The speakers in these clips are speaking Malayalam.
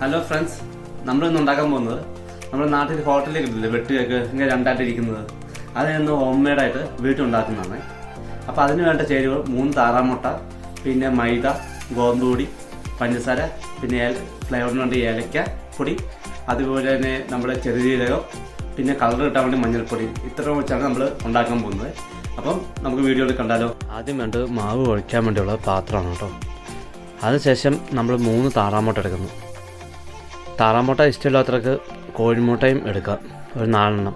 ഹലോ ഫ്രണ്ട്സ്, നമ്മളിന്ന് ഉണ്ടാക്കാൻ പോകുന്നത് നമ്മുടെ നാട്ടിൽ ഹോട്ടലിൽ കിട്ടില്ലേ വെട്ടുകേക്ക് ഇങ്ങനെ രണ്ടായിട്ടിരിക്കുന്നത്, അതിനൊന്ന് ഹോം മെയ്ഡായിട്ട് വീട്ടിലുണ്ടാക്കുന്നതാണ്. അപ്പോൾ അതിന് വേണ്ട ചേരുവകൾ 3 താറാമുട്ട, പിന്നെ മൈദ, ഗോതമ്പ് പൊടി, പഞ്ചസാര, പിന്നെ ഫ്ലേവറിന് വേണ്ടി ഏലക്ക പൊടി, അതുപോലെ തന്നെ നമ്മുടെ ചെറുജീരകം, പിന്നെ കളർ കിട്ടാൻ വേണ്ടി മഞ്ഞൾപ്പൊടി. ഇത്ര വെച്ചാണ് നമ്മൾ ഉണ്ടാക്കാൻ പോകുന്നത്. അപ്പം നമുക്ക് വീഡിയോയിൽ കണ്ടാലോ. ആദ്യം വേണ്ടത് മാവ് കുഴയ്ക്കാൻ വേണ്ടിയുള്ള പാത്രമാണ് കേട്ടോ. അതിനുശേഷം നമ്മൾ 3 താറാമുട്ട എടുക്കുന്നു. താറാമുട്ട ഇഷ്ടമില്ലാത്തവർക്ക് കോഴിമുട്ടയും എടുക്കാം, ഒരു 4 എണ്ണം.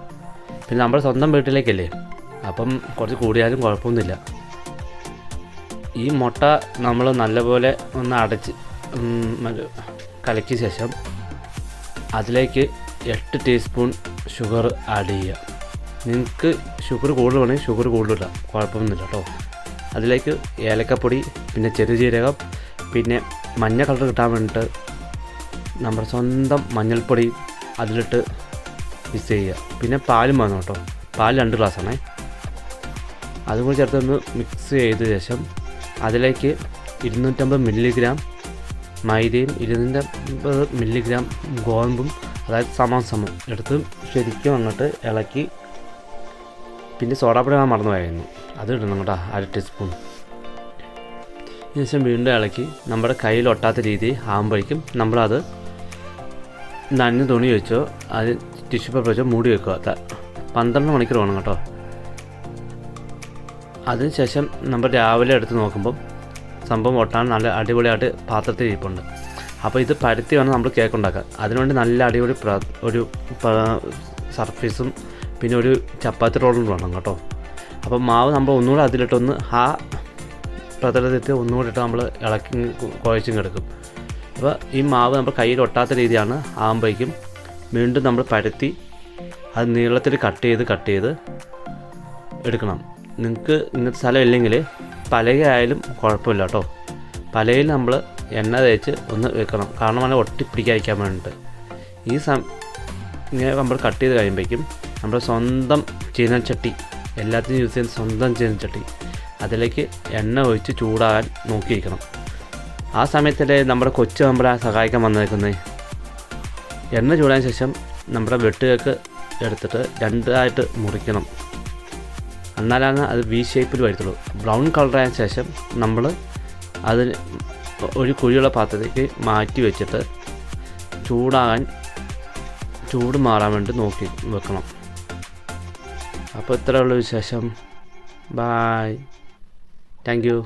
പിന്നെ നമ്മുടെ സ്വന്തം വീട്ടിലേക്കല്ലേ, അപ്പം കുറച്ച് കൂടിയാലും കുഴപ്പമൊന്നുമില്ല. ഈ മുട്ട നമ്മൾ നല്ലപോലെ ഒന്ന് അടച്ച് കലക്കിയ ശേഷം അതിലേക്ക് 8 ടീസ്പൂൺ ഷുഗർ ആഡ് ചെയ്യുക. നിങ്ങൾക്ക് ഷുഗർ കൂടുതൽ വേണമെങ്കിൽ ഷുഗർ കൂടുതലില്ല, കുഴപ്പമൊന്നുമില്ല കേട്ടോ. അതിലേക്ക് ഏലക്കപ്പൊടി, പിന്നെ ചെറുജീരകം, പിന്നെ മഞ്ഞ കളർ കിട്ടാൻ വേണ്ടിയിട്ട് നമ്മുടെ സ്വന്തം മഞ്ഞൾപ്പൊടി അതിലിട്ട് മിക്സ് ചെയ്യുക. പിന്നെ പാലും വേണം കേട്ടോ, പാൽ 2 ഗ്ലാസ്സാണേ. അതും കൂടി ചേർത്തൊന്ന് മിക്സ് ചെയ്ത ശേഷം അതിലേക്ക് 250 മില്ലിഗ്രാം മൈദയും 250 മില്ലിഗ്രാം ഗോതമ്പും, അതായത് സമം എടുത്ത് ശരിക്കും അങ്ങോട്ട് ഇളക്കി. പിന്നെ സോഡാപ്പൊടി ഞാൻ മറന്നുപോയായിരുന്നു, അത് ഇടണം കേട്ടോ, 1/2 ടീസ്പൂൺ. ശേഷം വീണ്ടും ഇളക്കി നമ്മുടെ കയ്യിൽ ഒട്ടാത്ത രീതി ആകുമ്പോഴേക്കും നമ്മളത് നനഞ്ഞ തുണി വെച്ചോ അത് ടിഷ്യൂ പേപ്പർ വെച്ചോ മൂടി വെക്കുക. 12 മണിക്കൂർ വേണം കേട്ടോ. അതിനുശേഷം നമ്മൾ രാവിലെ എടുത്ത് നോക്കുമ്പം സംഭവം ഒട്ടാൻ നല്ല അടിപൊളിയായിട്ട് പാത്രത്തിൽ ഇരിപ്പുണ്ട്. അപ്പോൾ ഇത് പരത്തി വേണം നമ്മൾ കേക്ക് ഉണ്ടാക്കാൻ. അതിനുവേണ്ടി നല്ല അടിപൊളി ഒരു സർഫേസും പിന്നെ ഒരു ചപ്പാത്തി റോളും വേണം കേട്ടോ. അപ്പോൾ മാവ് നമ്മൾ ഒന്നുകൂടെ അതിലിട്ടൊന്ന് ആ പ്രതലത്തിട്ട് ഒന്നുകൂടി ഇട്ട് നമ്മൾ ഇളക്കി കുഴച്ചും കിടക്കും. അപ്പോൾ ഈ മാവ് നമ്മൾ കയ്യിൽ ഒട്ടാത്ത രീതിയാണ് ആകുമ്പോഴേക്കും വീണ്ടും നമ്മൾ പരത്തി അത് നീളത്തിൽ കട്ട് ചെയ്ത് എടുക്കണം. നിങ്ങൾക്ക് ഇങ്ങനത്തെ സ്ഥലം ഇല്ലെങ്കിൽ പലകയായാലും കുഴപ്പമില്ല കേട്ടോ. പലകയിൽ നമ്മൾ എണ്ണ തേച്ച് ഒന്ന് വെക്കണം, കാരണം നല്ല ഒട്ടിപ്പിടിക്കാതിരിക്കാൻ വേണ്ടിയിട്ട്. ഇങ്ങനെ നമ്മൾ കട്ട് ചെയ്ത് കഴിയുമ്പോഴേക്കും നമ്മുടെ സ്വന്തം ചീനച്ചട്ടി, എല്ലാത്തിനും യൂസ് ചെയ്യുന്ന സ്വന്തം ചീനച്ചട്ടി, അതിലേക്ക് എണ്ണ ഒഴിച്ച് ചൂടാകാൻ നോക്കിയിരിക്കണം. ആ സമയത്തല്ലേ നമ്മുടെ കൊച്ചു നമ്മളെ സഹായിക്കാൻ വന്നേക്കുന്നത്. എണ്ണ ചൂടാൻ ശേഷം നമ്മുടെ വെട്ടുകേക്ക് എടുത്തിട്ട് 2ആയിട്ട് മുറിക്കണം, എന്നാലാണ് അത് വി ഷേപ്പിൽ വരത്തുള്ളൂ. ബ്രൗൺ കളറായ ശേഷം നമ്മൾ അതിന് ഒരു കുഴിയുള്ള പാത്രത്തേക്ക് മാറ്റി വെച്ചിട്ട് ചൂട് മാറാൻ വേണ്ടി നോക്കി വെക്കണം. അപ്പോൾ ഇത്രയുള്ള വിശേഷം. Bye, thank U.